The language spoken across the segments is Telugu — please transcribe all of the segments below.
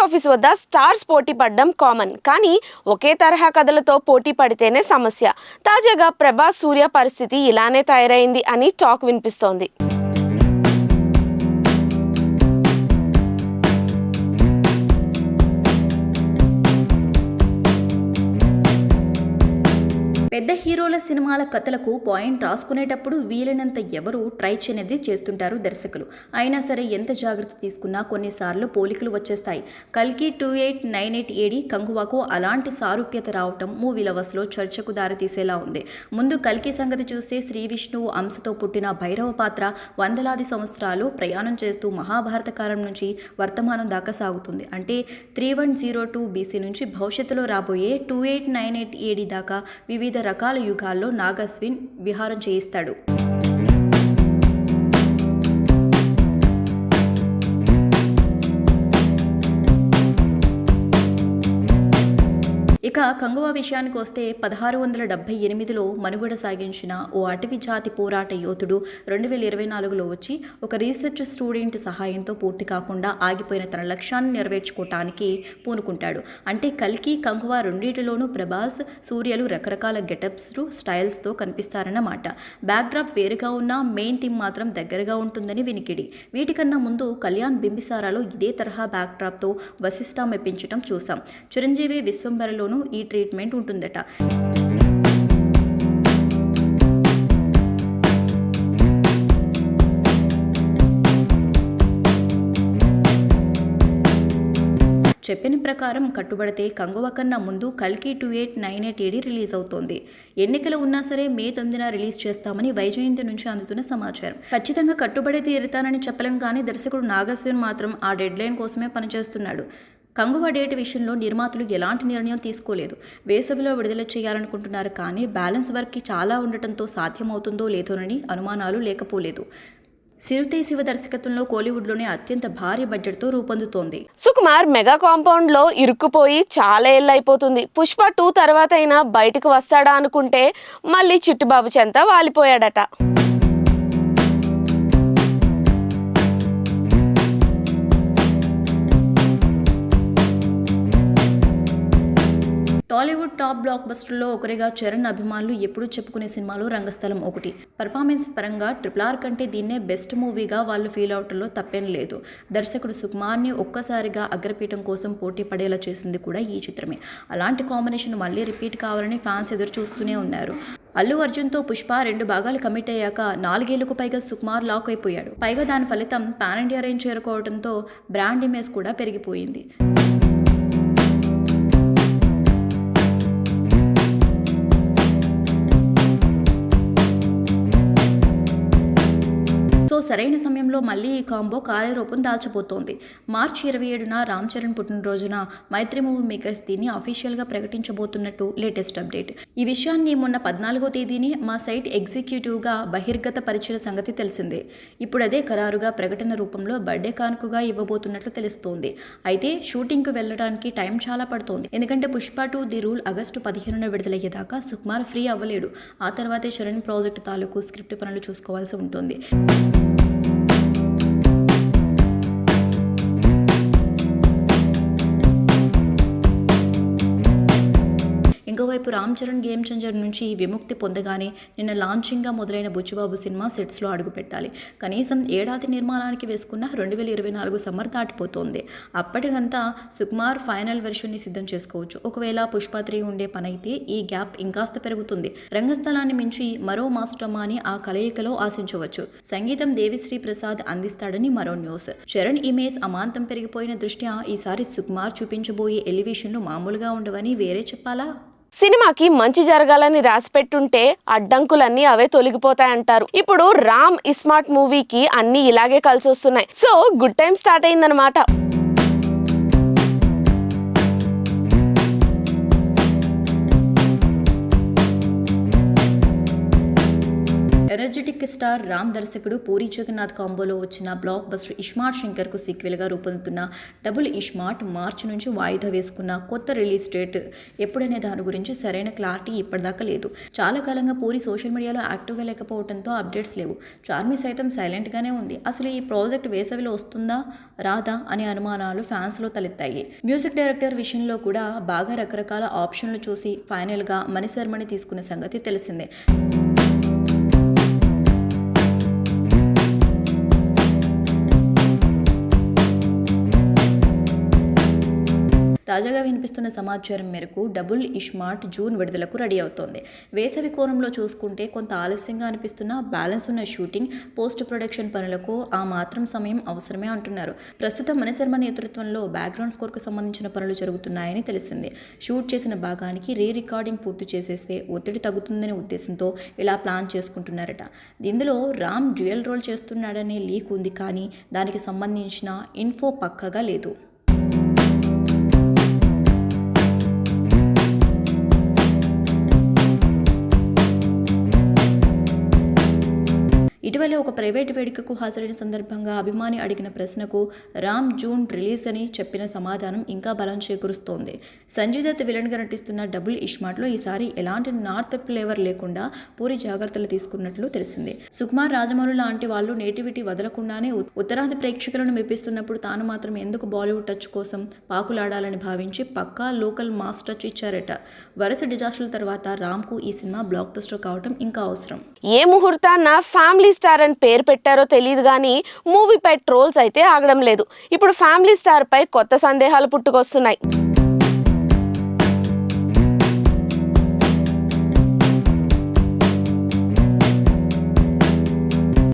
బాక్సాఫీస్ వద్ద స్టార్స్ పోటీ పడడం కామన్, కానీ ఒకే తరహా కథలతో పోటీ పడితేనే సమస్య. తాజాగా ప్రభాస్ సూర్య పరిస్థితి ఇలానే తయారైంది అని టాక్ వినిపిస్తోంది. పెద్ద హీరోల సినిమాల కథలకు పాయింట్ రాసుకునేటప్పుడు వీలైనంత ఎవరు ట్రై చేయనిది చేస్తుంటారు దర్శకులు. అయినా సరే ఎంత జాగ్రత్త తీసుకున్నా కొన్నిసార్లు పోలికలు వచ్చేస్తాయి. కల్కి 2898 ఏడి కంగువాకు అలాంటి సారూప్యత రావటం మూవీ లవర్స్లో చర్చకు దారితీసేలా ఉంది. ముందు కల్కి సంగతి చూస్తే శ్రీ విష్ణువు అంశతో పుట్టిన భైరవ పాత్ర వందలాది సంవత్సరాలు ప్రయాణం చేస్తూ మహాభారత కాలం నుంచి వర్తమానం దాకా సాగుతుంది. అంటే 3102 బీసీ నుంచి భవిష్యత్తులో రాబోయే 2898 ఏడి దాకా వివిధ రకాల యుగాల్లో నాగస్విన్ విహారం చేయిస్తాడు. ఇక కంగువా విషయానికి వస్తే 1678లో మనుగడ సాగించిన ఓ అటవీ జాతి పోరాట యోధుడు 2024లో వచ్చి ఒక రీసెర్చ్ స్టూడెంట్ సహాయంతో పూర్తి కాకుండా ఆగిపోయిన తన లక్ష్యాన్ని నెరవేర్చుకోవటానికి పూనుకుంటాడు. అంటే కల్కి కంగువా రెండింటిలోనూ ప్రభాస్ సూర్యలు రకరకాల గెటప్స్ స్టైల్స్తో కనిపిస్తారన్నమాట. బ్యాక్డ్రాప్ వేరుగా ఉన్న మెయిన్ థీమ్ మాత్రం దగ్గరగా ఉంటుందని వినికిడి. వీటికన్నా ముందు కళ్యాణ్ బింబిసారాలో ఇదే తరహా బ్యాక్డ్రాప్తో వశిష్ఠ మెప్పించడం చూసాం. చిరంజీవి విశ్వంబరలోనూ ఈ ట్రీట్మెంట్ ఉంటుందట. చెప్పిన ప్రకారం కట్టుబడితే కంగువా కన్నా ముందు కల్కి 2898 ఏడి రిలీజ్ అవుతోంది. ఎన్నికలు ఉన్నా సరే మే 9న రిలీజ్ చేస్తామని వైజయంతి నుంచి అందుతున్న సమాచారం. ఖచ్చితంగా కట్టుబడి తీరుతానని చెప్పలేం, కానీ దర్శకుడు నాగస్విన్ మాత్రం ఆ డెడ్ లైన్ కోసమే పనిచేస్తున్నాడు. కంగువా డేట్ విషయంలో నిర్మాతలు ఎలాంటి నిర్ణయం తీసుకోలేదు. వేసవిలో విడుదల చేయాలనుకుంటున్నారు, కానీ బ్యాలెన్స్ వర్క్కి చాలా ఉండటంతో సాధ్యమవుతుందో లేదోనని అనుమానాలు లేకపోలేదు. సిరుతే శివ దర్శకత్వంలో కోలీవుడ్లోనే అత్యంత భారీ బడ్జెట్తో రూపొందుతోంది. సుకుమార్ మెగా కాంపౌండ్ లో ఇరుక్కుపోయి చాలా ఏళ్ళైపోతుంది. పుష్ప 2 తర్వాత అయినా బయటకు వస్తాడా అనుకుంటే మళ్ళీ చిట్టుబాబు చెంత వాలిపోయాడట. టాలీవుడ్ టాప్ బ్లాక్ బస్టర్లో ఒకరిగా చరణ్ అభిమానులు ఎప్పుడూ చెప్పుకునే సినిమాలో రంగస్థలం ఒకటి. పర్ఫార్మెన్స్ పరంగా RRR కంటే దీన్నే బెస్ట్ మూవీగా వాళ్ళు ఫీల్ అవటంలో తప్పేం లేదు. దర్శకుడు సుకుమార్ని ఒక్కసారిగా అగ్రపీఠం కోసం పోటీ పడేలా చేసింది కూడా ఈ చిత్రమే. అలాంటి కాంబినేషన్ మళ్ళీ రిపీట్ కావాలని ఫ్యాన్స్ ఎదురు చూస్తూనే ఉన్నారు. అల్లు అర్జున్తో పుష్ప 2 భాగాలు కమిట్ అయ్యాక 4 ఏళ్లకు పైగా సుకుమార్ లాక్ అయిపోయాడు. పైగా దాని ఫలితం పాన్ ఇండియా రేంజ్ చేరుకోవడంతో బ్రాండ్ ఇమేజ్ కూడా పెరిగిపోయింది. సరైన సమయంలో మళ్ళీ ఈ కాంబో కార్యరూపం దాల్చబోతోంది. మార్చి 27న రామ్ చరణ్ పుట్టినరోజున మైత్రి మూవీ మేకర్స్ దీన్ని అఫీషియల్గా ప్రకటించబోతున్నట్టు లేటెస్ట్ అప్డేట్. ఈ విషయాన్ని మొన్న 14వ తేదీని మా సైట్ ఎగ్జిక్యూటివ్గా బహిర్గత పరిచిన సంగతి తెలిసిందే. ఇప్పుడు అదే ఖరారుగా ప్రకటన రూపంలో బర్త్డే కానుకగా ఇవ్వబోతున్నట్లు తెలుస్తోంది. అయితే షూటింగ్కు వెళ్ళడానికి టైం చాలా పడుతోంది. ఎందుకంటే పుష్ప 2 ది రూల్ ఆగస్టు 15న విడుదలయ్యేదాకా సుకుమార్ ఫ్రీ అవ్వలేడు. ఆ తర్వాతే చరణ్ ప్రాజెక్టు తాలూకు స్క్రిప్ట్ పనులు చూసుకోవాల్సి ఉంటుంది. ఇంకోవైపు రామ్ చరణ్ గేమ్ చేంజర్ నుంచి విముక్తి పొందగానే నిన్న లాంచింగ్గా మొదలైన బుచ్చిబాబు సినిమా సెట్స్లో అడుగుపెట్టాలి. కనీసం ఏడాది నిర్మాణానికి వేసుకున్న 2024 సమ్మర్ దాటిపోతోంది. అప్పటికంతా సుకుమార్ ఫైనల్ వెర్షన్ని సిద్ధం చేసుకోవచ్చు. ఒకవేళ పుష్ప 3 ఉండే పనైతే ఈ గ్యాప్ ఇంకాస్త పెరుగుతుంది. రంగస్థలాన్ని మించి మరో మాస్టర్మాని ఆ కలయికలో ఆశించవచ్చు. సంగీతం దేవిశ్రీ ప్రసాద్ అందిస్తాడని మరో న్యూస్. చరణ్ ఇమేజ్ అమాంతం పెరిగిపోయిన దృష్ట్యా ఈసారి సుకుమార్ చూపించబోయే ఎలివేషన్లు మామూలుగా ఉండవని వేరే చెప్పాలా? సినిమాకి మంచి జరగాలని రాసిపెట్టుంటే అడ్డంకులన్నీ అవే తొలగిపోతాయంటారు. ఇప్పుడు రామ్ ఇస్మార్ట్ మూవీకి అన్ని ఇలాగే కలిసి వస్తున్నాయి. సో గుడ్ టైం స్టార్ట్ అయిందనమాట. ఎనర్జెటిక్ స్టార్ రామ్ దర్శకుడు పూరి జగన్నాథ్ కాంబోలో వచ్చిన బ్లాక్ బస్టర్ ఇస్మార్ట్ శంకర్కు సీక్వెల్గా రూపొందుతున్న డబుల్ ఇస్మార్ట్ మార్చి నుంచి వాయిదా వేసుకున్న కొత్త రిలీజ్ డేట్ ఎప్పుడనే దాని గురించి సరైన క్లారిటీ ఇప్పటిదాకా లేదు. చాలా కాలంగా పూరి సోషల్ మీడియాలో యాక్టివ్గా లేకపోవడంతో అప్డేట్స్ లేవు. చార్మి సైతం సైలెంట్గానే ఉంది. అసలు ఈ ప్రాజెక్ట్ వేసవిలో వస్తుందా రాదా అనే అనుమానాలు ఫ్యాన్స్లో తలెత్తాయి. మ్యూజిక్ డైరెక్టర్ విషయంలో కూడా బాగా రకరకాల ఆప్షన్లు చూసి ఫైనల్గా మణిశర్మని తీసుకున్న సంగతి తెలిసిందే. తాజాగా వినిపిస్తున్న సమాచారం మేరకు డబుల్ ఇస్మార్ట్ జూన్ విడుదలకు రెడీ అవుతోంది. వేసవి కోణంలో చూసుకుంటే కొంత ఆలస్యంగా అనిపిస్తున్న బ్యాలెన్స్ ఉన్న షూటింగ్, పోస్ట్ ప్రొడక్షన్ పనులకు ఆ మాత్రం సమయం అవసరమే అంటున్నారు. ప్రస్తుతం మణిశర్మ నేతృత్వంలో బ్యాక్గ్రౌండ్ స్కోర్కు సంబంధించిన పనులు జరుగుతున్నాయని తెలిసింది. షూట్ చేసిన భాగానికి రికార్డింగ్ పూర్తి చేసేస్తే ఒత్తిడి తగ్గుతుందనే ఉద్దేశంతో ఇలా ప్లాన్ చేసుకుంటున్నారట. ఇందులో రామ్ డ్యూయల్ రోల్ చేస్తున్నాడనే లీక్ ఉంది, కానీ దానికి సంబంధించిన ఇన్ఫో పక్కాగా లేదు. ఇటీవలే ఒక ప్రైవేట్ వేడుకకు హాజరైన సందర్భంగా అభిమాని అడిగిన ప్రశ్నకు రామ్ జూన్ రిలీజ్ అని చెప్పిన సమాధానం ఇంకా బలం చేకూరుస్తోంది. సంజయ్ దత్ విలన్గా నటిస్తున్న డబుల్ ఇస్మార్ట్లో ఈసారి ఎలాంటి నార్త్ ఫ్లేవర్ లేకుండా పూరి జాగ్రత్తలు తీసుకున్నట్లు తెలిసింది. సుకుమార్, రాజమౌళి లాంటి వాళ్ళు నేటివిటీ వదలకుండానే ఉత్తరాది ప్రేక్షకులను మెప్పిస్తున్నప్పుడు తాను మాత్రం ఎందుకు బాలీవుడ్ టచ్ కోసం పాకులాడాలని భావించి పక్కా లోకల్ మాస్ టచ్ ఇచ్చారట. వరుస డిజాస్టర్ల తర్వాత రామ్కు ఈ సినిమా బ్లాక్ బస్టర్ కావడం ఇంకా అవసరం. ఏ ముహూర్తాన్న ఫ్యామిలీ స్టార్ అని పేరు పెట్టారో తెలియదు కానీ మూవీపై ట్రోల్స్ అయితే ఆగడం లేదు. ఇప్పుడు ఫ్యామిలీ స్టార్ పై కొత్త సందేహాలు పుట్టుకొస్తున్నాయి.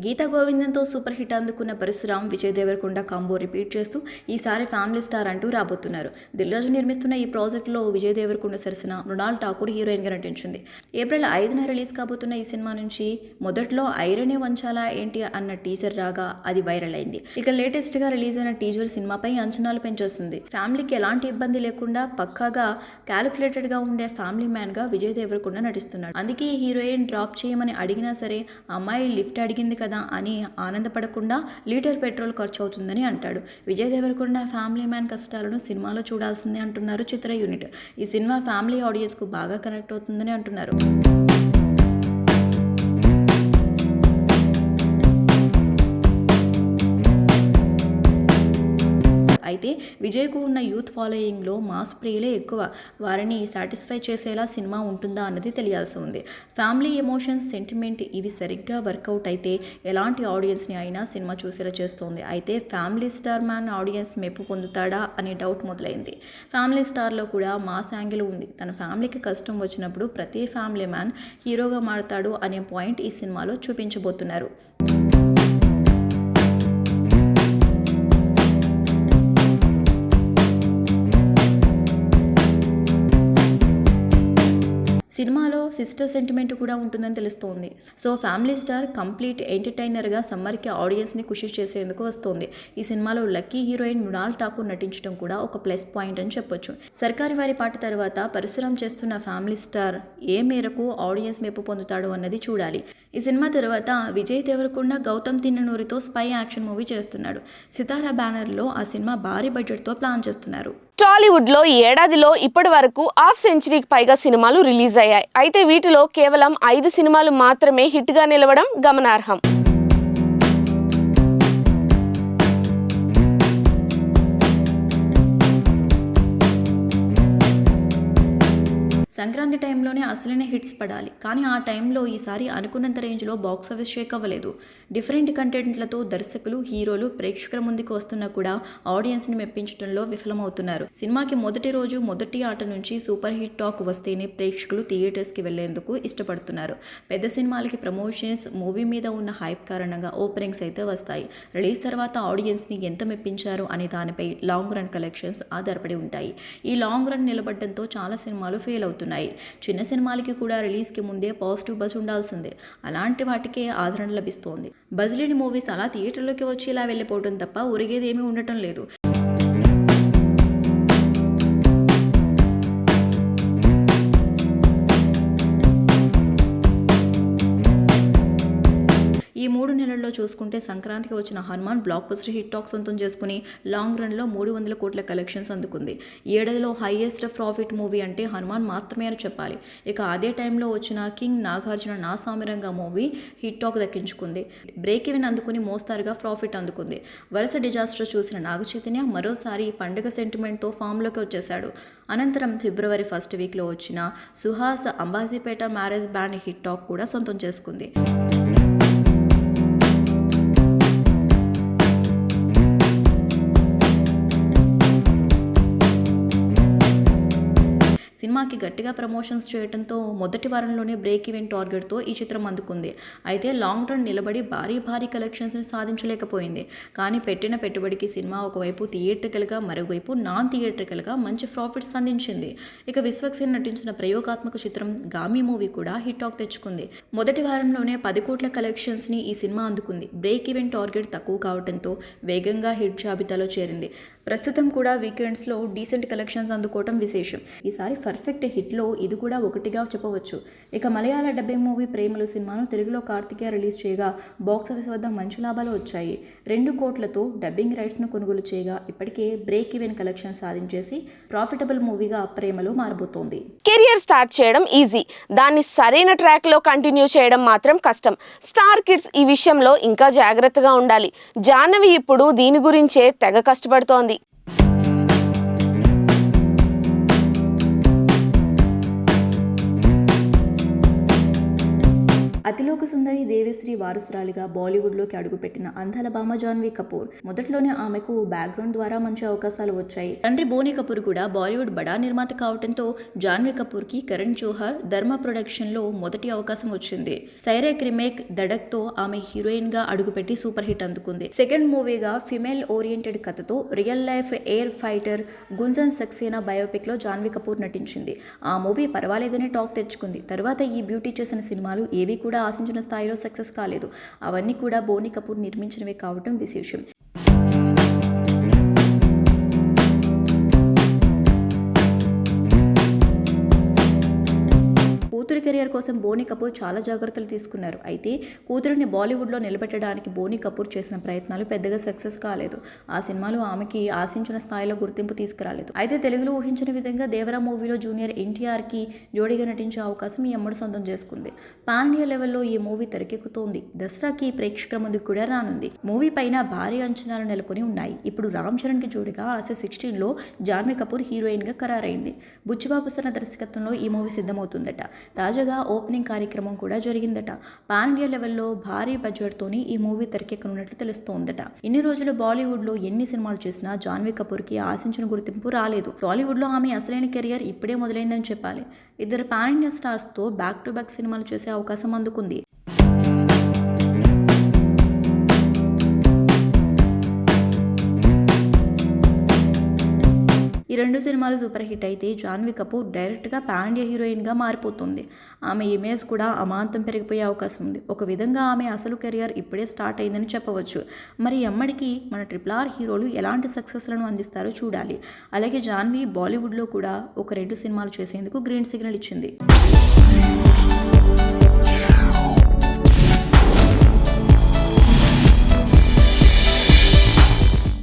గీతా గోవిందంతో సూపర్ హిట్ అందుకున్న పరశురామ్, విజయ్ దేవరకొండ కాంబో రిపీట్ చేస్తూ ఈసారి ఫ్యామిలీ స్టార్ అంటూ రాబోతున్నారు. దిల్ రాజు నిర్మిస్తున్న ఈ ప్రాజెక్టులో విజయ్ దేవరకొండ సరసన మృణాల్ ఠాకూర్ హీరోయిన్గా నటించింది. ఏప్రిల్ 5న రిలీజ్ కాబోతున్న ఈ సినిమా నుంచి మొదట్లో ఐరనే వంచాలా ఏంటి అన్న టీజర్ రాగా అది వైరల్ అయింది. ఇక లేటెస్ట్గా రిలీజ్ అయిన టీజర్ సినిమాపై అంచనాలు పెంచేస్తుంది. ఫ్యామిలీకి ఎలాంటి ఇబ్బంది లేకుండా పక్కాగా క్యాలిక్యులేటెడ్గా ఉండే ఫ్యామిలీ మ్యాన్గా విజయ్ దేవరకొండ నటిస్తున్నాడు. అందుకే హీరోయిన్ డ్రాప్ చేయమని అడిగినా సరే అమ్మాయి లిఫ్ట్ అడిగింది కదా అని ఆనందపడకుండా లీటర్ పెట్రోల్ ఖర్చు అవుతుందని అంటాడు. విజయ్ దేవరకొండ ఫ్యామిలీ మ్యాన్ కష్టాలను సినిమాలో చూడాల్సిందే అంటున్నారు చిత్ర యూనిట్. ఈ సినిమా ఫ్యామిలీ ఆడియన్స్కు బాగా కనెక్ట్ అవుతుందని అంటున్నారు. అయితే విజయ్కు ఉన్న యూత్ ఫాలోయింగ్లో మాస్ ప్రియులే ఎక్కువ. వారిని సాటిస్ఫై చేసేలా సినిమా ఉంటుందా అన్నది తెలియాల్సి ఉంది. ఫ్యామిలీ ఎమోషన్స్, సెంటిమెంట్ ఇవి సరిగ్గా వర్కౌట్ అయితే ఎలాంటి ఆడియన్స్ని అయినా సినిమా చూసేలా చేస్తోంది. అయితే ఫ్యామిలీ స్టార్ మ్యాన్ ఆడియన్స్ మెప్పు పొందుతాడా అనే డౌట్ మొదలైంది. ఫ్యామిలీ స్టార్లో కూడా మాస్ యాంగిల్ ఉంది. తన ఫ్యామిలీకి కష్టం వచ్చినప్పుడు ప్రతి ఫ్యామిలీ మ్యాన్ హీరోగా మారతాడు అనే పాయింట్ ఈ సినిమాలో చూపించబోతున్నారు. సినిమాలో సిస్టర్ సెంటిమెంట్ కూడా ఉంటుందని తెలుస్తోంది. సో ఫ్యామిలీ స్టార్ కంప్లీట్ ఎంటర్టైనర్గా సమ్మర్కి ఆడియన్స్ని ఖుషి చేసేందుకు వస్తోంది. ఈ సినిమాలో లక్కీ హీరోయిన్ మృణాల్ ఠాకూర్ నటించడం కూడా ఒక ప్లస్ పాయింట్ అని చెప్పొచ్చు. సర్కారీ వారి పాట తర్వాత పరశురామ్ చేస్తున్న ఫ్యామిలీ స్టార్ ఏ మేరకు ఆడియన్స్ మెప్పు పొందుతాడు అన్నది చూడాలి. ఈ సినిమా తర్వాత విజయ్ దేవరకొండ గౌతమ్ తిన్ననూరితో స్పై యాక్షన్ మూవీ చేస్తున్నాడు. సితారా బ్యానర్లో ఆ సినిమా భారీ బడ్జెట్తో ప్లాన్ చేస్తున్నారు. టాలీవుడ్ లో ఈ ఏడాదిలో ఇప్పటి వరకు హాఫ్ సెంచరీకి పైగా సినిమాలు రిలీజ్ అయ్యాయి. అయితే వీటిలో కేవలం 5 సినిమాలు మాత్రమే హిట్ గా నిలవడం గమనార్హం. సంక్రాంతి టైంలోనే అసలైన హిట్స్ పడాలి, కానీ ఆ టైంలో ఈసారి అనుకున్నంత రేంజ్లో బాక్స్ ఆఫీస్ షేక్ అవ్వలేదు. డిఫరెంట్ కంటెంట్లతో దర్శకులు, హీరోలు ప్రేక్షకుల ముందుకు వస్తున్నా కూడా ఆడియన్స్ని మెప్పించడంలో విఫలమవుతున్నారు. సినిమాకి మొదటి రోజు మొదటి ఆట నుంచి సూపర్ హిట్ టాక్ వస్తేనే ప్రేక్షకులు థియేటర్స్కి వెళ్లేందుకు ఇష్టపడుతున్నారు. పెద్ద సినిమాలకి ప్రమోషన్స్, మూవీ మీద ఉన్న హైప్ కారణంగా ఓపెనింగ్స్ అయితే వస్తాయి. రిలీజ్ తర్వాత ఆడియన్స్ని ఎంత మెప్పించారు అనే దానిపై లాంగ్ రన్ కలెక్షన్స్ ఆధారపడి ఉంటాయి. ఈ లాంగ్ రన్ నిలబడడంతో చాలా సినిమాలు ఫెయిల్ అవుతున్నాయి. చిన్న సినిమాలకి కూడా రిలీజ్కి ముందే పాజిటివ్ బజ్ ఉండాల్సిందే. అలాంటి వాటికే ఆదరణ లభిస్తోంది. బజ్ లేని మూవీస్ అలా థియేటర్లోకి వచ్చి ఇలా వెళ్ళిపోవడం తప్ప ఒరిగేదేమీ ఉండటం లేదు. ఈ 3 నెలల్లో చూసుకుంటే సంక్రాంతికి వచ్చిన Hanuman block buster hit talk సొంతం చేసుకుని లాంగ్ రన్లో 300 కోట్ల కలెక్షన్స్ అందుకుంది. ఏడాదిలో హైయెస్ట్ ప్రాఫిట్ మూవీ అంటే హనుమాన్ మాత్రమే అని చెప్పాలి. ఇక అదే టైంలో వచ్చిన కింగ్ నాగార్జున నా సామిరంగా మూవీ హిట్ టాక్ దక్కించుకుంది. బ్రేక్ ఈవెన్ అందుకుని మోస్తారుగా ప్రాఫిట్ అందుకుంది. వరుస డిజాస్టర్ చూసిన నాగ చైతన్య మరోసారి పండుగ సెంటిమెంట్తో ఫామ్లోకి వచ్చేశాడు. అనంతరం ఫిబ్రవరి 1st వీక్లో వచ్చిన Suhas Ambajipeta marriage band hit talk కూడా సొంతం చేసుకుంది. సినిమాకి గట్టిగా ప్రమోషన్స్ చేయడంతో మొదటి వారంలోనే బ్రేక్ ఈవెన్ టార్గెట్తో ఈ చిత్రం అందుకుంది. అయితే లాంగ్ రన్ నిలబడి భారీ కలెక్షన్స్ని సాధించలేకపోయింది. కానీ పెట్టిన పెట్టుబడికి సినిమా ఒకవైపు థియేట్రికల్గా మరోవైపు నాన్ థియేట్రికల్గా మంచి ప్రాఫిట్స్ అందించింది. ఇక విశ్వక్సేన్ నటించిన ప్రయోగాత్మక చిత్రం గామి మూవీ కూడా హిట్ టాక్ తెచ్చుకుంది. మొదటి వారంలోనే 10 కోట్ల కలెక్షన్స్ని ఈ సినిమా అందుకుంది. బ్రేక్ ఈవెన్ టార్గెట్ తక్కువ కావడంతో వేగంగా హిట్ జాబితాలో చేరింది. ప్రస్తుతం కూడా వీకెండ్స్లో డీసెంట్ కలెక్షన్స్ అందుకోవడం విశేషం. ఈసారి పర్ఫెక్ట్ హిట్లో ఇది కూడా ఒకటిగా చెప్పవచ్చు. ఇక మలయాళ డబ్బింగ్ మూవీ ప్రేమలు సినిమాను తెలుగులో కార్తికేయ రిలీజ్ చేయగా బాక్సాఫీస్ వద్ద మంచి లాభాలు వచ్చాయి. 2 కోట్లతో డబ్బింగ్ రైట్స్ను కొనుగోలు చేయగా ఇప్పటికే బ్రేక్ ఈవెన్ కలెక్షన్ సాధించేసి ప్రాఫిటబుల్ మూవీగా ప్రేమలు మారబోతోంది. కెరియర్ స్టార్ట్ చేయడం ఈజీ, దాన్ని సరైన ట్రాక్ లో కంటిన్యూ చేయడం మాత్రం కష్టం. స్టార్ కిడ్స్ ఈ విషయంలో ఇంకా జాగ్రత్తగా ఉండాలి. జాహ్నవి ఇప్పుడు దీని గురించే తెగ కష్టపడుతోంది. అతిలోక సుందరి దేవిశ్రీ వారసురాలిగా బాలీవుడ్లోకి అడుగుపెట్టిన అందాల భామ జాన్వీ కపూర్. మొదట్లోనే ఆమెకు బ్యాక్గ్రౌండ్ ద్వారా మంచి అవకాశాలు వచ్చాయి. తండ్రి బోనీ కపూర్ కూడా బాలీవుడ్ బడా నిర్మాత కావడంతో జాన్వీ కపూర్కి కరణ్ జోహర్ ధర్మ ప్రొడక్షన్లో మొదటి అవకాశం వచ్చింది. సైరేక్ రీమేక్ దడక్తో ఆమె హీరోయిన్గా అడుగుపెట్టి సూపర్ హిట్ అందుకుంది. సెకండ్ మూవీగా ఫిమేల్ ఓరియంటెడ్ కథతో real life air fighter Gunjan Saxena బయోపిక్లో జాన్వీ కపూర్ నటించింది. ఆ మూవీ పర్వాలేదని టాక్ తెచ్చుకుంది. తర్వాత ఈ బ్యూటీ చేసిన సినిమాలు ఏవి కూడా ఆశించిన స్థాయిలో సక్సెస్ కాలేదు. అవన్నీ కూడా బోనీ కపూర్ నిర్మించినవే కావటం విశేషం. కూతురి కెరియర్ కోసం బోనీ కపూర్ చాలా జాగ్రత్తలు తీసుకున్నారు. అయితే కూతురిని బాలీవుడ్లో నిలబెట్టడానికి బోనీ కపూర్ చేసిన ప్రయత్నాలు పెద్దగా సక్సెస్ కాలేదు. ఆ సినిమాలు ఆమెకి ఆశించిన స్థాయిలో గుర్తింపు తీసుకురాలేదు. అయితే తెలుగులో ఊహించిన విధంగా దేవరా మూవీలో జూనియర్ ఎన్టీఆర్కి జోడీగా నటించే అవకాశం ఈ అమ్మడు సొంతం చేసుకుంది. పాన్ ఇండియా లెవెల్లో ఈ మూవీ తెరకెక్కుతోంది. దసరాకి ప్రేక్షకుల ముందుకు కూడా రానుంది. మూవీ పైన భారీ అంచనాలు నెలకొని ఉన్నాయి. ఇప్పుడు రామ్ చరణ్కి జోడిగా ఆర్సీ 16లో జాన్వీ కపూర్ హీరోయిన్గా ఖరారైంది. బుచ్చిబాబు సన్న దర్శకత్వంలో ఈ మూవీ సిద్ధమవుతుందట. తాజాగా ఓపెనింగ్ కార్యక్రమం కూడా జరిగిందట. పాన్ ఇండియా లెవెల్లో భారీ బడ్జెట్తోని ఈ మూవీ తెరకెక్కనున్నట్లు తెలుస్తోందట. ఇన్ని రోజులు బాలీవుడ్లో ఎన్ని సినిమాలు చేసినా జాన్వీ కపూర్కి ఆశించిన గుర్తింపు రాలేదు. టాలీవుడ్లో ఆమె అసలైన కెరియర్ ఇప్పుడే మొదలైందని చెప్పాలి. 2 పాన్ ఇండియా స్టార్స్తో బ్యాక్ టు బ్యాక్ సినిమాలు చేసే అవకాశం అందుకుంది. ఈ 2 సినిమాలు సూపర్ హిట్ అయితే జాన్వీ కపూర్ డైరెక్ట్గా పాన్ ఇండియా హీరోయిన్గా మారిపోతుంది. ఆమె ఇమేజ్ కూడా అమాంతం పెరిగిపోయే అవకాశం ఉంది. ఒక విధంగా ఆమె అసలు కెరియర్ ఇప్పుడే స్టార్ట్ అయిందని చెప్పవచ్చు. మరి అమ్మడికి మన RRR హీరోలు ఎలాంటి సక్సెస్లను అందిస్తారో చూడాలి. అలాగే జాన్వీ బాలీవుడ్లో కూడా ఒక 2 సినిమాలు చేసేందుకు గ్రీన్ సిగ్నల్ ఇచ్చింది.